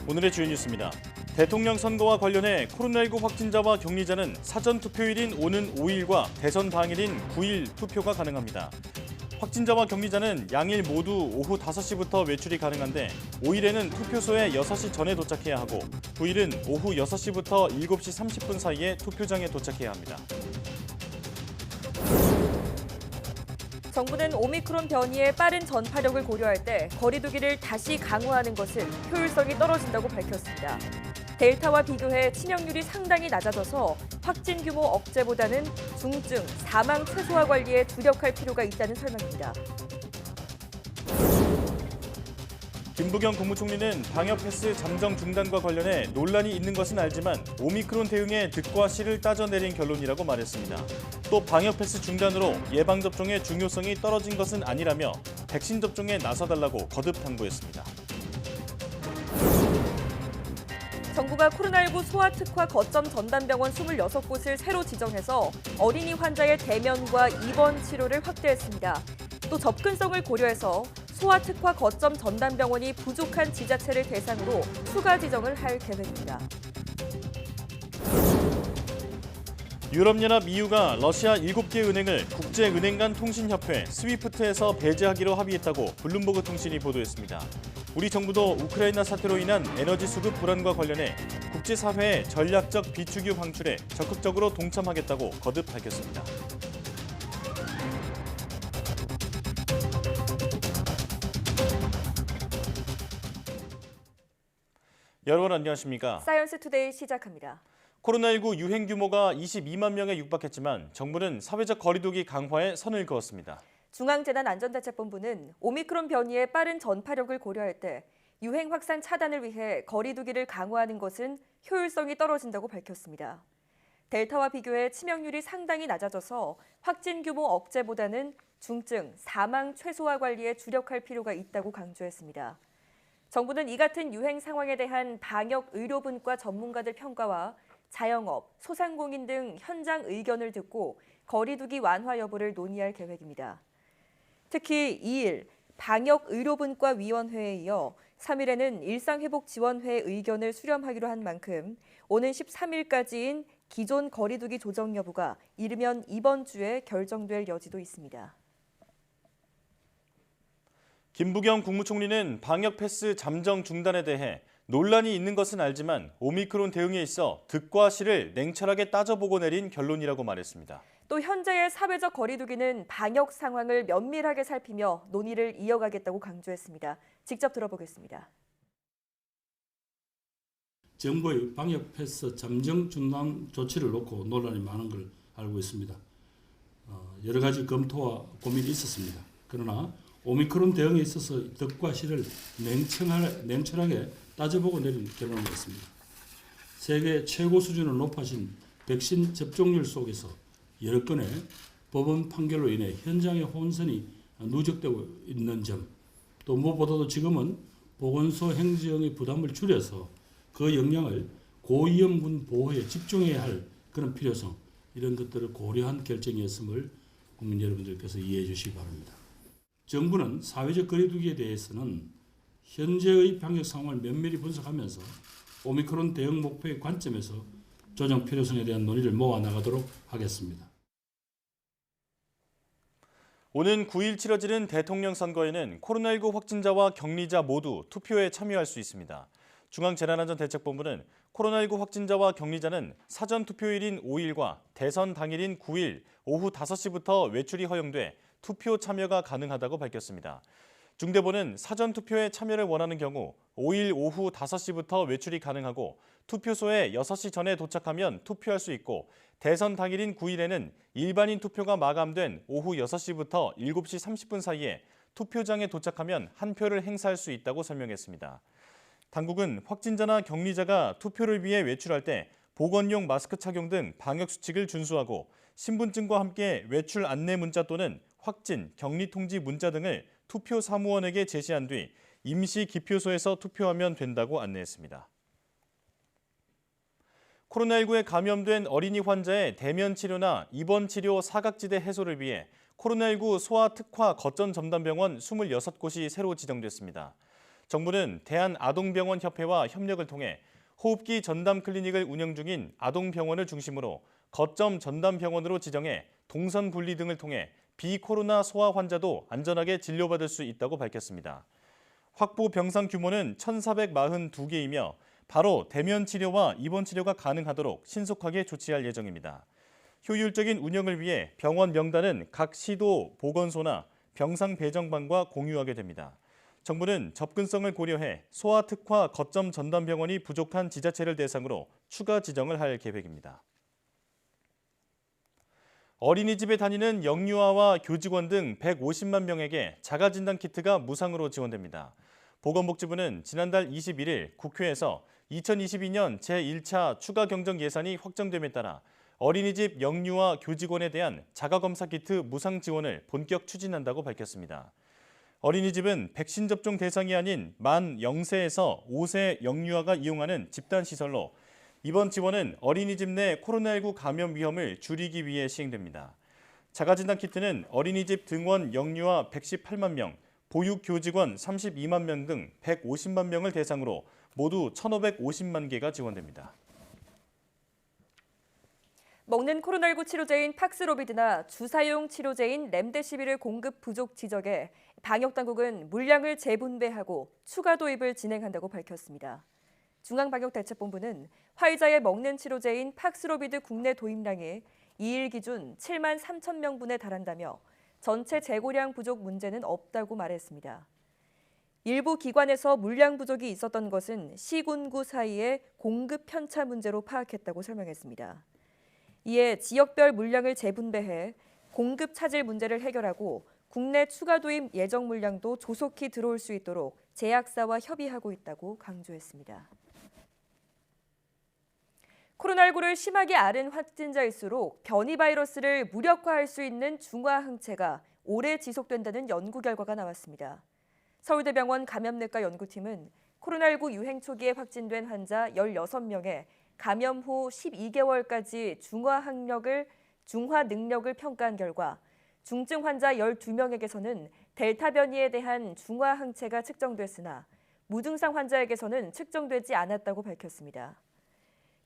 오늘의 주요 뉴스입니다. 대통령 선거와 관련해 코로나19 확진자와 격리자는 사전 투표일인 오는 5일과 대선 당일인 9일 투표가 가능합니다. 확진자와 격리자는 양일 모두 오후 5시부터 외출이 가능한데 5일에는 투표소에 6시 전에 도착해야 하고 9일은 오후 6시부터 7시 30분 사이에 투표장에 도착해야 합니다. 정부는 오미크론 변이의 빠른 전파력을 고려할 때 거리 두기를 다시 강화하는 것은 효율성이 떨어진다고 밝혔습니다. 델타와 비교해 치명률이 상당히 낮아져서 확진 규모 억제보다는 중증, 사망 최소화 관리에 주력할 필요가 있다는 설명입니다. 김부겸 국무총리는 방역 패스 잠정 중단과 관련해 논란이 있는 것은 알지만 오미크론 대응에 득과 실을 따져내린 결론이라고 말했습니다. 또 방역 패스 중단으로 예방 접종의 중요성이 떨어진 것은 아니라며 백신 접종에 나서달라고 거듭 당부했습니다. 정부가 코로나19 소아특화 거점 전담병원 26곳을 새로 지정해서 어린이 환자의 대면과 입원 치료를 확대했습니다. 또 접근성을 고려해서 소아특화 거점 전담병원이 부족한 지자체를 대상으로 추가 지정을 할 계획입니다. 유럽연합 EU가 러시아 7개 은행을 국제은행 간 통신협회 스위프트에서 배제하기로 합의했다고 블룸버그 통신이 보도했습니다. 우리 정부도 우크라이나 사태로 인한 에너지 수급 불안과 관련해 국제사회의 전략적 비축유 방출에 적극적으로 동참하겠다고 거듭 밝혔습니다. 여러분 안녕하십니까? 사이언스 투데이 시작합니다. 코로나19 유행 규모가 22만 명에 육박했지만 정부는 사회적 거리두기 강화에 선을 그었습니다. 중앙재난안전대책본부는 오미크론 변이의 빠른 전파력을 고려할 때 유행 확산 차단을 위해 거리두기를 강화하는 것은 효율성이 떨어진다고 밝혔습니다. 델타와 비교해 치명률이 상당히 낮아져서 확진 규모 억제보다는 중증, 사망 최소화 관리에 주력할 필요가 있다고 강조했습니다. 정부는 이 같은 유행 상황에 대한 방역 의료분과 전문가들 평가와 자영업, 소상공인 등 현장 의견을 듣고 거리두기 완화 여부를 논의할 계획입니다. 특히 2일 방역의료분과위원회에 이어 3일에는 일상회복지원회 의견을 수렴하기로 한 만큼 오는 13일까지인 기존 거리두기 조정 여부가 이르면 이번 주에 결정될 여지도 있습니다. 김부겸 국무총리는 방역 패스 잠정 중단에 대해 논란이 있는 것은 알지만 오미크론 대응에 있어 득과 실을 냉철하게 따져보고 내린 결론이라고 말했습니다. 또 현재의 사회적 거리두기는 방역 상황을 면밀하게 살피며 논의를 이어가겠다고 강조했습니다. 직접 들어보겠습니다. 정부의 방역 패스 잠정 중단 조치를 놓고 논란이 많은 걸 알고 있습니다. 여러 가지 검토와 고민이 있었습니다. 그러나 오미크론 대응에 있어서 득과 실을 냉철하게 따져보고 내린 결론이었습니다. 세계 최고 수준으로 높아진 백신 접종률 속에서 여러 건의 법원 판결로 인해 현장의 혼선이 누적되고 있는 점, 또 무엇보다도 지금은 보건소 행정의 부담을 줄여서 그 역량을 고위험군 보호에 집중해야 할 그런 필요성, 이런 것들을 고려한 결정이었음을 국민 여러분들께서 이해해 주시기 바랍니다. 정부는 사회적 거리두기에 대해서는 현재의 방역 상황을 면밀히 분석하면서 오미크론 대응 목표의 관점에서 조정 필요성에 대한 논의를 모아나가도록 하겠습니다. 오는 9일 치러지는 대통령 선거에는 코로나19 확진자와 격리자 모두 투표에 참여할 수 있습니다. 중앙재난안전대책본부는 코로나19 확진자와 격리자는 사전 투표일인 5일과 대선 당일인 9일 오후 5시부터 외출이 허용돼 투표 참여가 가능하다고 밝혔습니다. 중대본은 사전 투표에 참여를 원하는 경우 5일 오후 5시부터 외출이 가능하고 투표소에 6시 전에 도착하면 투표할 수 있고 대선 당일인 9일에는 일반인 투표가 마감된 오후 6시부터 7시 30분 사이에 투표장에 도착하면 한 표를 행사할 수 있다고 설명했습니다. 당국은 확진자나 격리자가 투표를 위해 외출할 때 보건용 마스크 착용 등 방역 수칙을 준수하고 신분증과 함께 외출 안내 문자 또는 확진, 격리 통지 문자 등을 투표 사무원에게 제시한 뒤 임시 기표소에서 투표하면 된다고 안내했습니다. 코로나19에 감염된 어린이 환자의 대면 치료나 입원 치료 사각지대 해소를 위해 코로나19 소아특화 거점 전담병원 26곳이 새로 지정됐습니다. 정부는 대한아동병원협회와 협력을 통해 호흡기 전담 클리닉을 운영 중인 아동병원을 중심으로 거점 전담병원으로 지정해 동선 분리 등을 통해 비코로나 소아 환자도 안전하게 진료받을 수 있다고 밝혔습니다. 확보 병상 규모는 1,442개이며 바로 대면 치료와 입원 치료가 가능하도록 신속하게 조치할 예정입니다. 효율적인 운영을 위해 병원 명단은 각 시도 보건소나 병상 배정반과 공유하게 됩니다. 정부는 접근성을 고려해 소아 특화 거점 전담병원이 부족한 지자체를 대상으로 추가 지정을 할 계획입니다. 어린이집에 다니는 영유아와 교직원 등 150만 명에게 자가진단 키트가 무상으로 지원됩니다. 보건복지부는 지난달 21일 국회에서 2022년 제1차 추가 경정 예산이 확정됨에 따라 어린이집 영유아 교직원에 대한 자가검사 키트 무상 지원을 본격 추진한다고 밝혔습니다. 어린이집은 백신 접종 대상이 아닌 만 0세에서 5세 영유아가 이용하는 집단시설로 이번 지원은 어린이집 내 코로나19 감염 위험을 줄이기 위해 시행됩니다. 자가진단 키트는 어린이집 등원 영유아 118만 명, 보육교직원 32만 명 등 150만 명을 대상으로 모두 1,550만 개가 지원됩니다. 먹는 코로나19 치료제인 팍스로비드나 주사용 치료제인 렘데시비르 공급 부족 지적에 방역당국은 물량을 재분배하고 추가 도입을 진행한다고 밝혔습니다. 중앙방역대책본부는 화이자의 먹는 치료제인 팍스로비드 국내 도입량이 2일 기준 7만 3천 명분에 달한다며 전체 재고량 부족 문제는 없다고 말했습니다. 일부 기관에서 물량 부족이 있었던 것은 시군구 사이의 공급 편차 문제로 파악했다고 설명했습니다. 이에 지역별 물량을 재분배해 공급 차질 문제를 해결하고 국내 추가 도입 예정 물량도 조속히 들어올 수 있도록 제약사와 협의하고 있다고 강조했습니다. 코로나19를 심하게 앓은 확진자일수록 변이 바이러스를 무력화할 수 있는 중화 항체가 오래 지속된다는 연구 결과가 나왔습니다. 서울대병원 감염내과 연구팀은 코로나19 유행 초기에 확진된 환자 16명의 감염 후 12개월까지 중화 능력을 평가한 결과 중증 환자 12명에게서는 델타 변이에 대한 중화 항체가 측정됐으나 무증상 환자에게서는 측정되지 않았다고 밝혔습니다.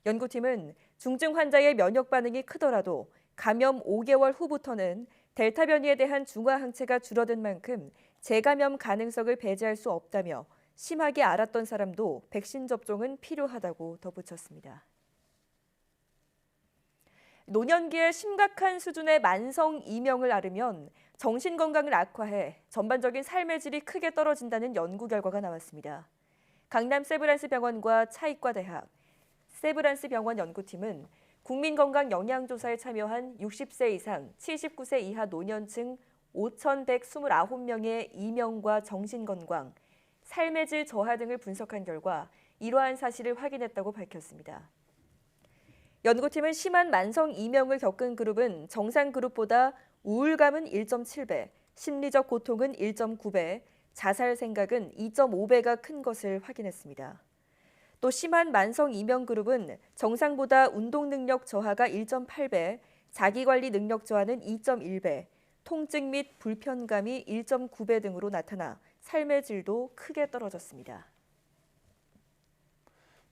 연구팀은 중증 환자의 면역 반응이 크더라도 감염 5개월 후부터는 델타 변이에 대한 중화 항체가 줄어든 만큼 재감염 가능성을 배제할 수 없다며 심하게 앓았던 사람도 백신 접종은 필요하다고 덧붙였습니다. 노년기에 심각한 수준의 만성 이명을 앓으면 정신건강을 악화해 전반적인 삶의 질이 크게 떨어진다는 연구 결과가 나왔습니다. 강남 세브란스병원과 차의과대학, 세브란스병원 연구팀은 국민건강영양조사에 참여한 60세 이상, 79세 이하 노년층 5,129명의 이명과 정신건강, 삶의 질 저하 등을 분석한 결과 이러한 사실을 확인했다고 밝혔습니다. 연구팀은 심한 만성 이명을 겪은 그룹은 정상 그룹보다 우울감은 1.7배, 심리적 고통은 1.9배, 자살 생각은 2.5배가 큰 것을 확인했습니다. 또 심한 만성 이명 그룹은 정상보다 운동 능력 저하가 1.8배, 자기관리 능력 저하는 2.1배, 통증 및 불편감이 1.9배 등으로 나타나 삶의 질도 크게 떨어졌습니다.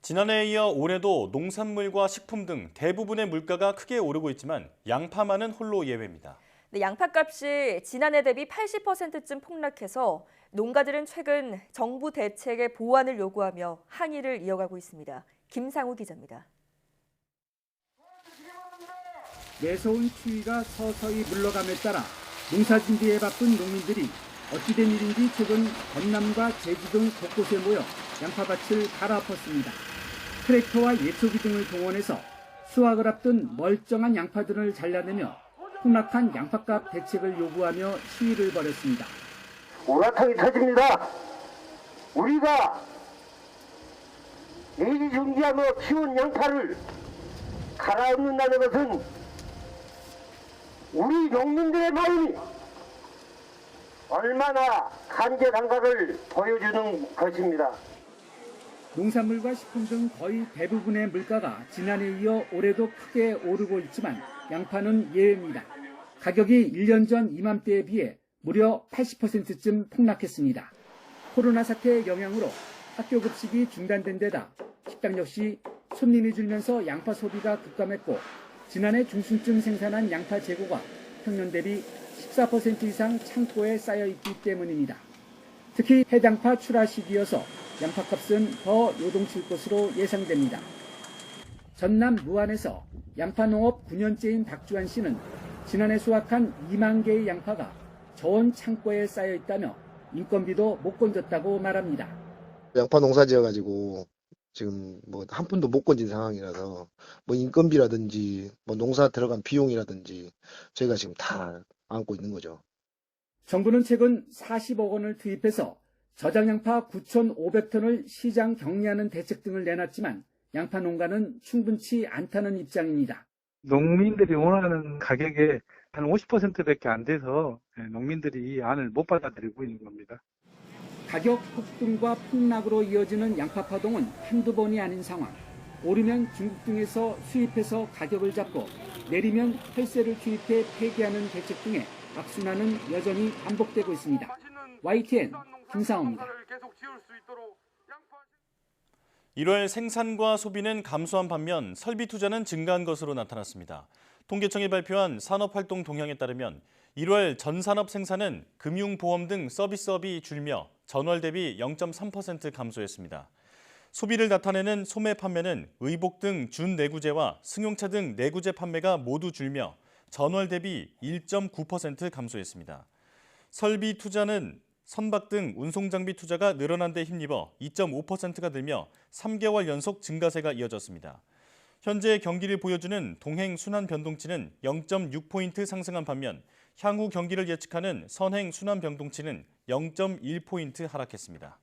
지난해에 이어 올해도 농산물과 식품 등 대부분의 물가가 크게 오르고 있지만 양파만은 홀로 예외입니다. 네, 양파값이 지난해 대비 80%쯤 폭락해서 농가들은 최근 정부 대책의 보완을 요구하며 항의를 이어가고 있습니다. 김상우 기자입니다. 매서운 추위가 서서히 물러감에 따라 농사준비에 바쁜 농민들이 어찌된 일인지 최근 전남과 제주도 곳곳에 모여 양파밭을 갈아엎었습니다. 트랙터와 예초기 등을 동원해서 수확을 앞둔 멀쩡한 양파들을 잘라내며 폭락한 양파값 대책을 요구하며 시위를 벌였습니다. 오라통이 터집니다. 우리가 애지중지하며 키운 양파를 갈아엎는다는 것은 우리 농민들의 마음이 얼마나 간절한가를 보여주는 것입니다. 농산물과 식품 등 거의 대부분의 물가가 지난해에 이어 올해도 크게 오르고 있지만 양파는 예외입니다. 가격이 1년 전 이맘때에 비해 무려 80%쯤 폭락했습니다. 코로나 사태의 영향으로 학교 급식이 중단된 데다 식당 역시 손님이 줄면서 양파 소비가 급감했고 지난해 중순쯤 생산한 양파 재고가 평년 대비 14% 이상 창고에 쌓여 있기 때문입니다. 특히 해당파 출하 시기여서 양파값은 더 요동칠 것으로 예상됩니다. 전남 무안에서 양파 농업 9년째인 박주환 씨는 지난해 수확한 2만 개의 양파가 저온 창고에 쌓여 있다며 인건비도 못 건졌다고 말합니다. 양파 농사 지어가지고 지금 뭐 한 푼도 못 건진 상황이라서 뭐 인건비라든지 뭐 농사 들어간 비용이라든지 저희가 지금 다 안고 있는 거죠. 정부는 최근 40억 원을 투입해서 저장 양파 9,500톤을 시장 격리하는 대책 등을 내놨지만 양파 농가는 충분치 않다는 입장입니다. 농민들이 원하는 가격에 한 50%밖에 안 돼서 농민들이 이 안을 못 받아들이고 있는 겁니다. 가격 폭등과 폭락으로 이어지는 양파 파동은 한두 번이 아닌 상황. 오르면 중국 등에서 수입해서 가격을 잡고 내리면 혈세를 투입해 폐기하는 대책 등의 악순환은 여전히 반복되고 있습니다. YTN 김상호입니다. 1월 생산과 소비는 감소한 반면 설비 투자는 증가한 것으로 나타났습니다. 통계청이 발표한 산업활동 동향에 따르면 1월 전산업 생산은 금융보험 등 서비스업이 줄며 전월 대비 0.3% 감소했습니다. 소비를 나타내는 소매 판매는 의복 등 준내구재와 승용차 등 내구재 판매가 모두 줄며 전월 대비 1.9% 감소했습니다. 설비 투자는 선박 등 운송장비 투자가 늘어난 데 힘입어 2.5%가 늘며 3개월 연속 증가세가 이어졌습니다. 현재 경기를 보여주는 동행 순환 변동치는 0.6포인트 상승한 반면 향후 경기를 예측하는 선행 순환 변동치는 0.1포인트 하락했습니다.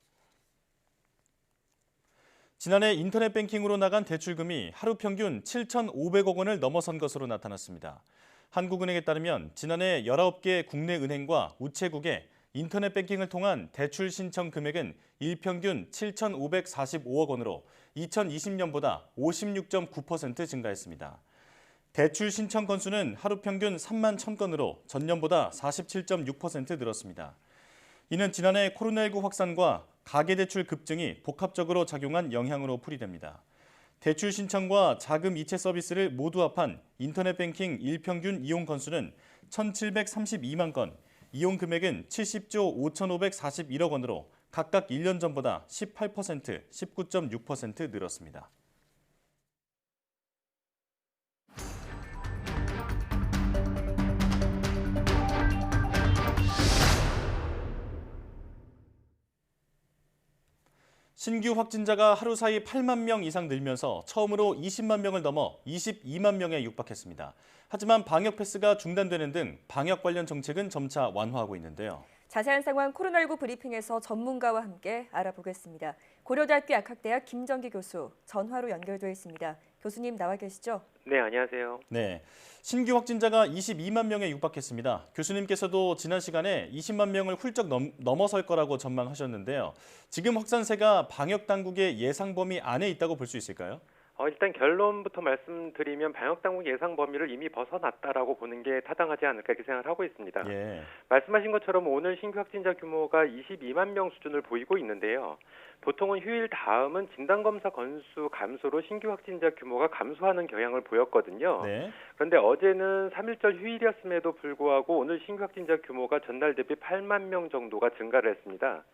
지난해 인터넷 뱅킹으로 나간 대출금이 하루 평균 7,500억 원을 넘어선 것으로 나타났습니다. 한국은행에 따르면 지난해 19개 국내 은행과 우체국에 인터넷 뱅킹을 통한 대출 신청 금액은 일평균 7,545억 원으로 2020년보다 56.9% 증가했습니다. 대출 신청 건수는 하루 평균 3만 1,000건으로 전년보다 47.6% 늘었습니다. 이는 지난해 코로나19 확산과 가계대출 급증이 복합적으로 작용한 영향으로 풀이됩니다. 대출 신청과 자금 이체 서비스를 모두 합한 인터넷 뱅킹 일평균 이용 건수는 1,732만 건, 이용 금액은 70조 5,541억 원으로 각각 1년 전보다 18%, 19.6% 늘었습니다. 신규 확진자가 하루 사이 8만 명 이상 늘면서 처음으로 20만 명을 넘어 22만 명에 육박했습니다. 하지만 방역 패스가 중단되는 등 방역 관련 정책은 점차 완화하고 있는데요. 자세한 상황 코로나19 브리핑에서 전문가와 함께 알아보겠습니다. 고려대학교 약학대학 김정기 교수 전화로 연결돼 있습니다. 교수님 나와 계시죠? 네, 안녕하세요. 네, 신규 확진자가 22만 명에 육박했습니다. 교수님께서도 지난 시간에 20만 명을 훌쩍 넘어설 거라고 전망하셨는데요. 지금 확산세가 방역 당국의 예상 범위 안에 있다고 볼 수 있을까요? 일단 결론부터 말씀드리면 방역당국 예상 범위를 이미 벗어났다라고 보는 게 타당하지 않을까 이렇게 생각을 하고 있습니다. 예. 말씀하신 것처럼 오늘 신규 확진자 규모가 22만 명 수준을 보이고 있는데요. 보통은 휴일 다음은 진단검사 건수 감소로 신규 확진자 규모가 감소하는 경향을 보였거든요. 네. 그런데 어제는 3.1절 휴일이었음에도 불구하고 오늘 신규 확진자 규모가 전날 대비 8만 명 정도가 증가를 했습니다.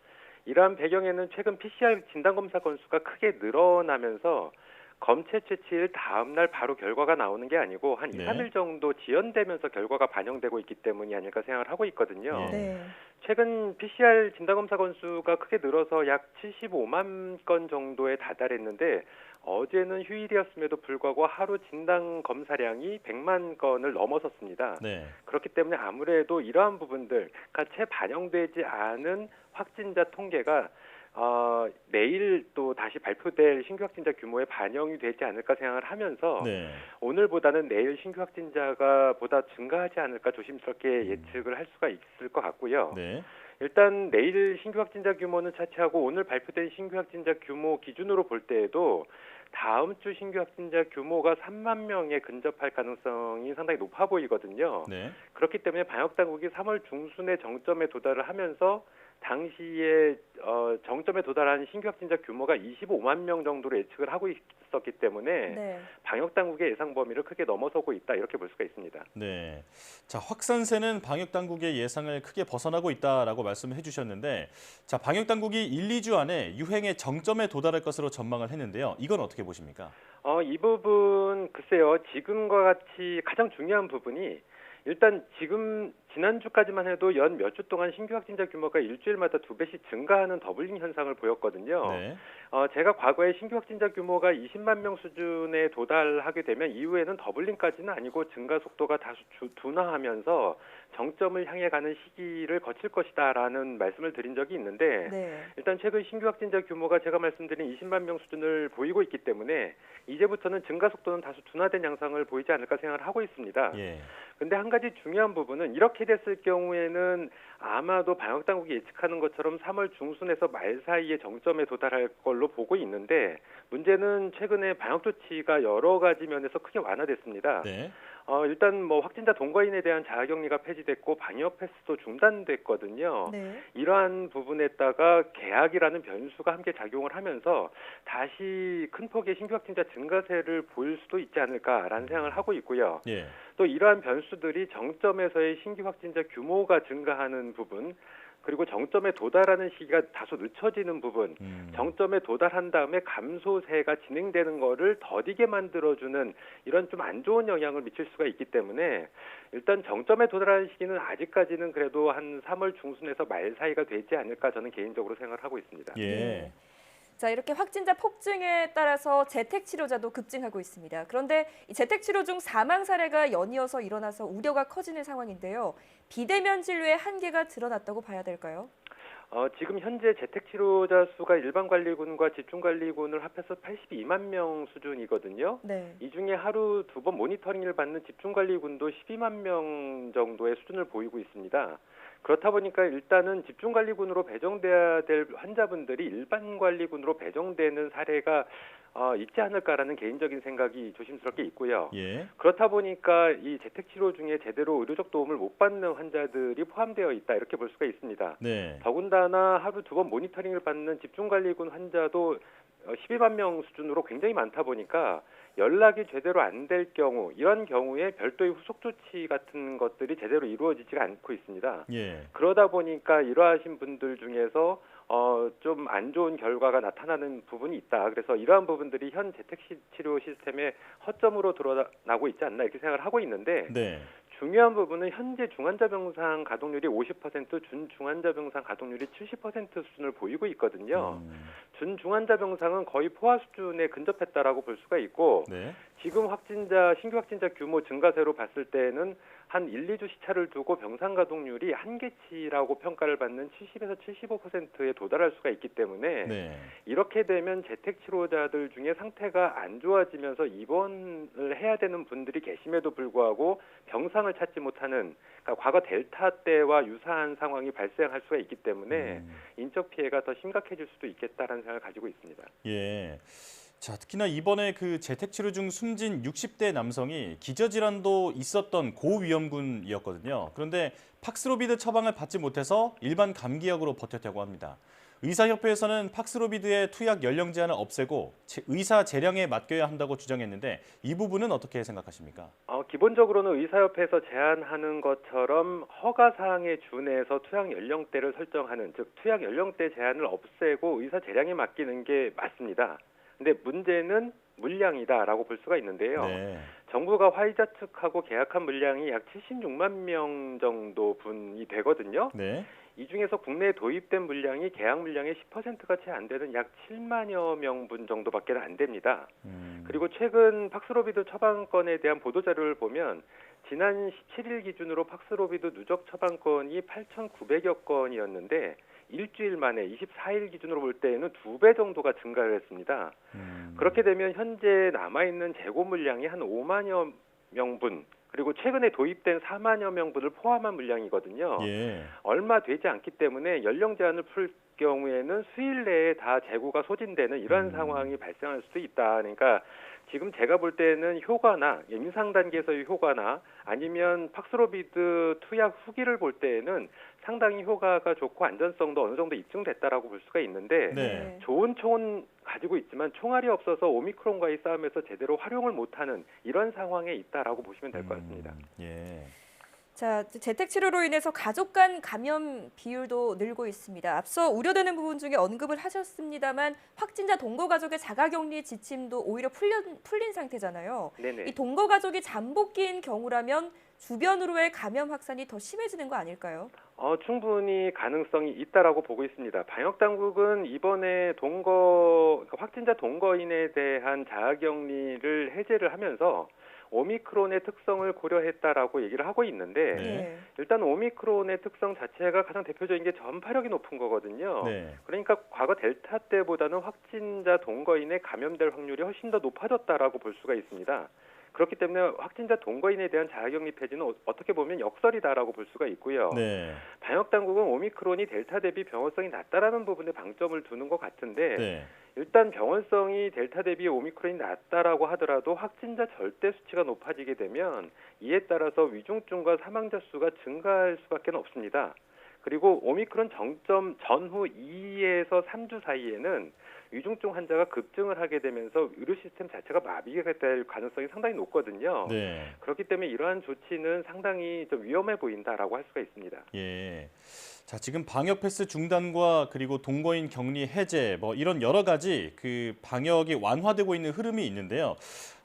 이러한 배경에는 최근 PCR 진단검사 건수가 크게 늘어나면서 검체 채취일 다음 날 바로 결과가 나오는 게 아니고 한 2, 3일 정도 지연되면서 결과가 반영되고 있기 때문이 아닐까 생각을 하고 있거든요. 네. 최근 PCR 진단검사 건수가 크게 늘어서 약 75만 건 정도에 다달했는데 어제는 휴일이었음에도 불구하고 하루 진단 검사량이 100만 건을 넘어섰습니다. 네. 그렇기 때문에 아무래도 이러한 부분들, 그러니까 채 반영되지 않은 확진자 통계가 내일 또 다시 발표될 신규 확진자 규모에 반영이 되지 않을까 생각을 하면서 네. 오늘보다는 내일 신규 확진자가 보다 증가하지 않을까 조심스럽게 예측을 할 수가 있을 것 같고요. 네. 일단 내일 신규 확진자 규모는 차치하고 오늘 발표된 신규 확진자 규모 기준으로 볼 때에도 다음 주 신규 확진자 규모가 3만 명에 근접할 가능성이 상당히 높아 보이거든요. 네. 그렇기 때문에 방역당국이 3월 중순에 정점에 도달을 하면서 당시에 정점에 도달한 신규 확진자 규모가 25만 명 정도로 예측을 하고 있었기 때문에 네. 방역 당국의 예상 범위를 크게 넘어서고 있다 이렇게 볼 수가 있습니다. 네. 자, 확산세는 방역 당국의 예상을 크게 벗어나고 있다라고 말씀을 해주셨는데, 자, 방역 당국이 1, 2주 안에 유행의 정점에 도달할 것으로 전망을 했는데요. 이건 어떻게 보십니까? 이 부분 글쎄요. 지금과 같이 가장 중요한 부분이 일단 지금 지난주까지만 해도 연 몇 주 동안 신규 확진자 규모가 일주일마다 2배씩 증가하는 더블링 현상을 보였거든요. 네. 제가 과거에 신규 확진자 규모가 20만 명 수준에 도달하게 되면 이후에는 더블링까지는 아니고 증가 속도가 다소 둔화하면서 정점을 향해 가는 시기를 거칠 것이다라는 말씀을 드린 적이 있는데 네. 일단 최근 신규 확진자 규모가 제가 말씀드린 20만 명 수준을 보이고 있기 때문에 이제부터는 증가 속도는 다소 둔화된 양상을 보이지 않을까 생각을 하고 있습니다. 예. 근데 한 가지 중요한 부분은 이렇게 됐을 경우에는 아마도 방역당국이 예측하는 것처럼 3월 중순에서 말 사이에 정점에 도달할 걸로 보고 있는데 문제는 최근에 방역 조치가 여러 가지 면에서 크게 완화됐습니다. 네. 일단 뭐 확진자 동거인에 대한 자가격리가 폐지됐고 방역 패스도 중단됐거든요. 네. 이러한 부분에다가 계약이라는 변수가 함께 작용을 하면서 다시 큰 폭의 신규 확진자 증가세를 보일 수도 있지 않을까라는 생각을 하고 있고요. 예. 또 이러한 변수들이 정점에서의 신규 확진자 규모가 증가하는 부분 그리고 정점에 도달하는 시기가 다소 늦춰지는 부분, 정점에 도달한 다음에 감소세가 진행되는 거를 더디게 만들어주는 이런 좀 안 좋은 영향을 미칠 수가 있기 때문에 일단 정점에 도달하는 시기는 아직까지는 그래도 한 3월 중순에서 말 사이가 되지 않을까 저는 개인적으로 생각을 하고 있습니다. 예. 네. 자, 이렇게 확진자 폭증에 따라서 재택치료자도 급증하고 있습니다. 그런데 이 재택치료 중 사망 사례가 연이어서 일어나서 우려가 커지는 상황인데요. 비대면 진료의 한계가 드러났다고 봐야 될까요? 지금 현재 재택치료자 수가 일반관리군과 집중관리군을 합해서 82만 명 수준이거든요. 네. 이 중에 하루 2번 모니터링을 받는 집중관리군도 12만 명 정도의 수준을 보이고 있습니다. 그렇다 보니까 일단은 집중관리군으로 배정돼야 될 환자분들이 일반관리군으로 배정되는 사례가 있지 않을까라는 개인적인 생각이 조심스럽게 있고요. 예. 그렇다 보니까 이 재택치료 중에 제대로 의료적 도움을 못 받는 환자들이 포함되어 있다 이렇게 볼 수가 있습니다. 네. 더군다나 하루 2번 모니터링을 받는 집중관리군 환자도 12만 명 수준으로 굉장히 많다 보니까 연락이 제대로 안 될 경우 이런 경우에 별도의 후속 조치 같은 것들이 제대로 이루어지지가 않고 있습니다. 예. 그러다 보니까 이러하신 분들 중에서 좀 안 좋은 결과가 나타나는 부분이 있다. 그래서 이러한 부분들이 현 재택치료 시스템의 허점으로 드러나고 있지 않나 이렇게 생각을 하고 있는데 네. 중요한 부분은 현재 중환자 병상 가동률이 50%, 준중환자 병상 가동률이 70% 수준을 보이고 있거든요. 준중환자 병상은 거의 포화 수준에 근접했다라고 볼 수가 있고 네. 지금 신규 확진자 규모 증가세로 봤을 때는 한 1, 2주 시차를 두고 병상 가동률이 한계치라고 평가를 받는 70에서 75%에 도달할 수가 있기 때문에 네. 이렇게 되면 재택치료자들 중에 상태가 안 좋아지면서 입원을 해야 되는 분들이 계심에도 불구하고 병상을 찾지 못하는 그러니까 과거 델타 때와 유사한 상황이 발생할 수가 있기 때문에 인적 피해가 더 심각해질 수도 있겠다라는 생각을 가지고 있습니다. 예. 자, 특히나 이번에 그 재택치료 중 숨진 60대 남성이 기저질환도 있었던 고위험군이었거든요. 그런데 팍스로비드 처방을 받지 못해서 일반 감기약으로 버텼다고 합니다. 의사협회에서는 팍스로비드의 투약 연령 제한을 없애고 의사 재량에 맡겨야 한다고 주장했는데 이 부분은 어떻게 생각하십니까? 기본적으로는 의사협회에서 제한하는 것처럼 허가사항에 준해서 투약 연령대를 설정하는 즉 투약 연령대 제한을 없애고 의사 재량에 맡기는 게 맞습니다. 근데 문제는 물량이다라고 볼 수가 있는데요. 네. 정부가 화이자 측하고 계약한 물량이 약 76만 명 정도 분이 되거든요. 네. 이 중에서 국내에 도입된 물량이 계약 물량의 10%가 채 안 되는 약 7만여 명분 정도밖에 안 됩니다. 그리고 최근 팍스로비드 처방건에 대한 보도자료를 보면 지난 17일 기준으로 팍스로비드 누적 처방건이 8,900여 건이었는데 일주일 만에 24일 기준으로 볼 때에는 2배 정도가 증가를 했습니다. 그렇게 되면 현재 남아있는 재고 물량이 한 5만여 명분 그리고 최근에 도입된 4만여 명분을 포함한 물량이거든요. 예. 얼마 되지 않기 때문에 연령 제한을 풀 경우에는 수일 내에 다 재고가 소진되는 이러한 상황이 발생할 수도 있다. 그러니까 지금 제가 볼 때는 효과나 임상 단계에서의 효과나 아니면 팍스로비드 투약 후기를 볼 때에는 상당히 효과가 좋고 안전성도 어느 정도 입증됐다라고 볼 수가 있는데 네. 좋은 총은 가지고 있지만 총알이 없어서 오미크론과의 싸움에서 제대로 활용을 못하는 이런 상황에 있다라고 보시면 될 것 같습니다. 예. 자, 재택 치료로 인해서 가족 간 감염 비율도 늘고 있습니다. 앞서 우려되는 부분 중에 언급을 하셨습니다만 확진자 동거 가족의 자가격리 지침도 오히려 풀린 상태잖아요. 네네. 이 동거 가족이 잠복기인 경우라면 주변으로의 감염 확산이 더 심해지는 거 아닐까요? 충분히 가능성이 있다라고 보고 있습니다. 방역 당국은 이번에 확진자 동거인에 대한 자가격리를 해제를 하면서 오미크론의 특성을 고려했다라고 얘기를 하고 있는데 네. 일단 오미크론의 특성 자체가 가장 대표적인 게 전파력이 높은 거거든요. 네. 그러니까 과거 델타 때보다는 확진자 동거인에 감염될 확률이 훨씬 더 높아졌다라고 볼 수가 있습니다. 그렇기 때문에 확진자 동거인에 대한 자가격리 폐지는 어떻게 보면 역설이다라고 볼 수가 있고요. 네. 방역 당국은 오미크론이 델타 대비 병원성이 낮다라는 부분에 방점을 두는 것 같은데 네. 일단 병원성이 델타 대비 오미크론이 낮다라고 하더라도 확진자 절대 수치가 높아지게 되면 이에 따라서 위중증과 사망자 수가 증가할 수밖에 없습니다. 그리고 오미크론 정점 전후 2에서 3주 사이에는 위중증 환자가 급증을 하게 되면서 의료 시스템 자체가 마비가 될 가능성이 상당히 높거든요. 네. 그렇기 때문에 이러한 조치는 상당히 좀 위험해 보인다라고 할 수가 있습니다. 예. 자, 지금 방역 패스 중단과 그리고 동거인 격리 해제 뭐 이런 여러 가지 그 방역이 완화되고 있는 흐름이 있는데요.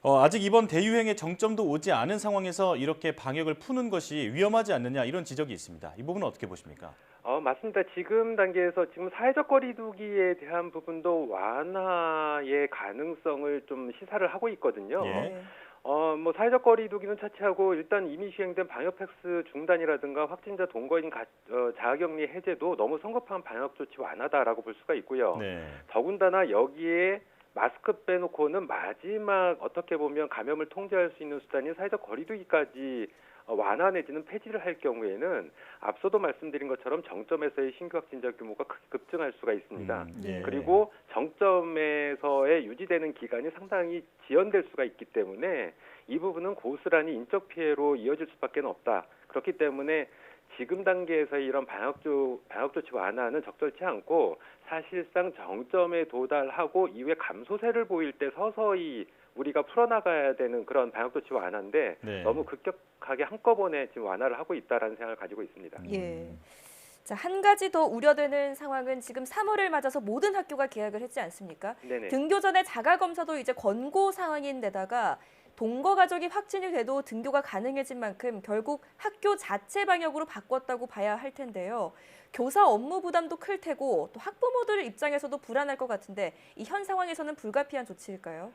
아직 이번 대유행의 정점도 오지 않은 상황에서 이렇게 방역을 푸는 것이 위험하지 않느냐 이런 지적이 있습니다. 이 부분은 어떻게 보십니까? 맞습니다. 지금 단계에서 지금 사회적 거리두기에 대한 부분도 완화의 가능성을 좀 시사를 하고 있거든요. 예. 뭐 사회적 거리두기는 차치하고 일단 이미 시행된 방역 패스 중단이라든가 확진자 동거인 자가격리 해제도 너무 성급한 방역 조치 완화다라고 볼 수가 있고요. 네. 더군다나 여기에 마스크 빼놓고는 마지막 어떻게 보면 감염을 통제할 수 있는 수단인 사회적 거리두기까지 완화 내지는 폐지를 할 경우에는 앞서도 말씀드린 것처럼 정점에서의 신규 확진자 규모가 크게 급증할 수가 있습니다. 예. 그리고 정점에서의 유지되는 기간이 상당히 지연될 수가 있기 때문에 이 부분은 고스란히 인적 피해로 이어질 수밖에 없다. 그렇기 때문에 지금 단계에서의 이런 방역 조치 완화는 적절치 않고 사실상 정점에 도달하고 이후에 감소세를 보일 때 서서히 우리가 풀어나가야 되는 그런 방역 조치 완화인데 네. 너무 급격하게 한꺼번에 지금 완화를 하고 있다라는 생각을 가지고 있습니다. 예. 자, 한 가지 더 우려되는 상황은 지금 3월을 맞아서 모든 학교가 개학을 했지 않습니까? 네네. 등교 전에 자가 검사도 이제 권고 사항인데다가 동거 가족이 확진이 돼도 등교가 가능해진 만큼 결국 학교 자체 방역으로 바꿨다고 봐야 할 텐데요. 교사 업무 부담도 클 테고 또 학부모들 입장에서도 불안할 것 같은데 이 현 상황에서는 불가피한 조치일까요?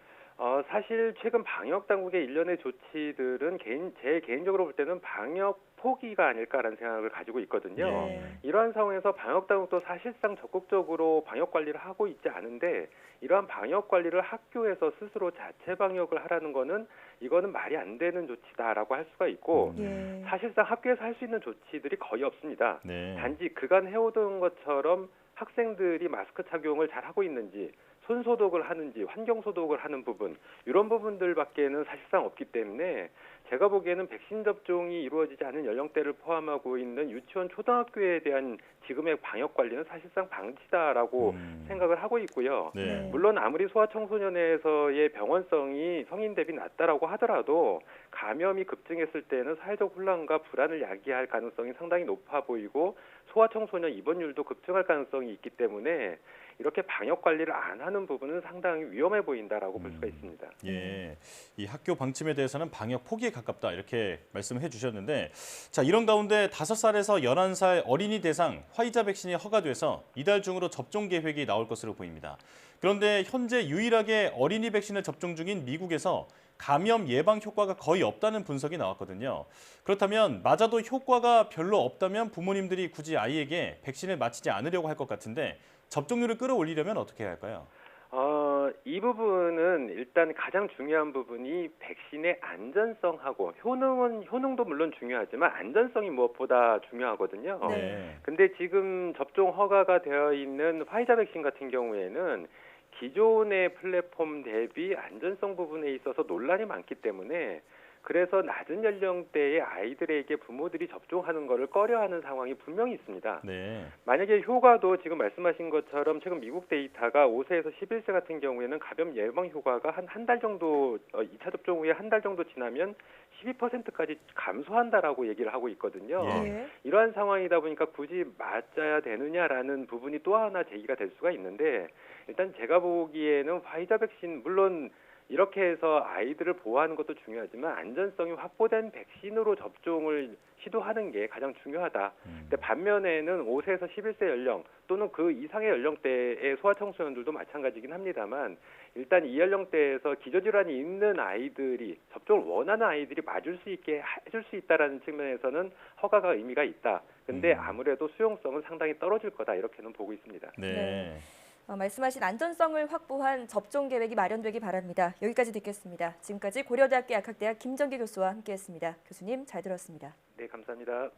사실 최근 방역 당국의 일련의 조치들은 제 개인적으로 볼 때는 방역 포기가 아닐까라는 생각을 가지고 있거든요. 네. 이러한 상황에서 방역 당국도 사실상 적극적으로 방역 관리를 하고 있지 않은데 이러한 방역 관리를 학교에서 스스로 자체 방역을 하라는 거는 이거는 말이 안 되는 조치다라고 할 수가 있고 예. 사실상 학교에서 할 수 있는 조치들이 거의 없습니다. 네. 단지 그간 해오던 것처럼 학생들이 마스크 착용을 잘 하고 있는지 손 소독을 하는지 환경 소독을 하는 부분 이런 부분들밖에는 사실상 없기 때문에 제가 보기에는 백신 접종이 이루어지지 않은 연령대를 포함하고 있는 유치원 초등학교에 대한 지금의 방역 관리는 사실상 방치다라고 생각을 하고 있고요. 네. 물론 아무리 소아청소년에서의 병원성이 성인 대비 낮다라고 하더라도 감염이 급증했을 때는 사회적 혼란과 불안을 야기할 가능성이 상당히 높아 보이고 소아청소년 입원율도 급증할 가능성이 있기 때문에 이렇게 방역 관리를 안 하는 부분은 상당히 위험해 보인다라고 볼 수가 있습니다. 예, 이 학교 방침에 대해서는 방역 포기에 가깝다 이렇게 말씀해 주셨는데 자 이런 가운데 5살에서 11살 어린이 대상 화이자 백신이 허가돼서 이달 중으로 접종 계획이 나올 것으로 보입니다. 그런데 현재 유일하게 어린이 백신을 접종 중인 미국에서 감염 예방 효과가 거의 없다는 분석이 나왔거든요. 그렇다면 맞아도 효과가 별로 없다면 부모님들이 굳이 아이에게 백신을 맞히지 않으려고 할 것 같은데 접종률을 끌어올리려면 어떻게 해야 할까요? 이 부분은 일단 가장 중요한 부분이 백신의 안전성하고 효능도 물론 중요하지만 안전성이 무엇보다 중요하거든요. 네. 근데 지금 접종 허가가 되어 있는 화이자 백신 같은 경우에는 기존의 플랫폼 대비 안전성 부분에 있어서 논란이 많기 때문에 그래서 낮은 연령대의 아이들에게 부모들이 접종하는 것을 꺼려하는 상황이 분명히 있습니다. 네. 만약에 효과도 지금 말씀하신 것처럼 최근 미국 데이터가 5세에서 11세 같은 경우에는 감염 예방 효과가 한 달 정도 2차 접종 후에 한 달 정도 지나면 12%까지 감소한다라고 얘기를 하고 있거든요. 예. 이러한 상황이다 보니까 굳이 맞아야 되느냐라는 부분이 또 하나 제기가 될 수가 있는데 일단 제가 보기에는 화이자 백신 물론 이렇게 해서 아이들을 보호하는 것도 중요하지만 안전성이 확보된 백신으로 접종을 시도하는 게 가장 중요하다. 근데 반면에는 5세에서 11세 연령 또는 그 이상의 연령대의 소아청소년들도 마찬가지긴 합니다만 일단 이 연령대에서 기저질환이 있는 아이들이 접종을 원하는 아이들이 맞을 수 있게 해줄 수 있다라는 측면에서는 허가가 의미가 있다. 근데 아무래도 수용성은 상당히 떨어질 거다 이렇게는 보고 있습니다. 네. 말씀하신 안전성을 확보한 접종 계획이 마련되기 바랍니다. 여기까지 듣겠습니다. 지금까지 고려대학교 약학대학 김정기 교수와 함께했습니다. 교수님 잘 들었습니다. 네, 감사합니다.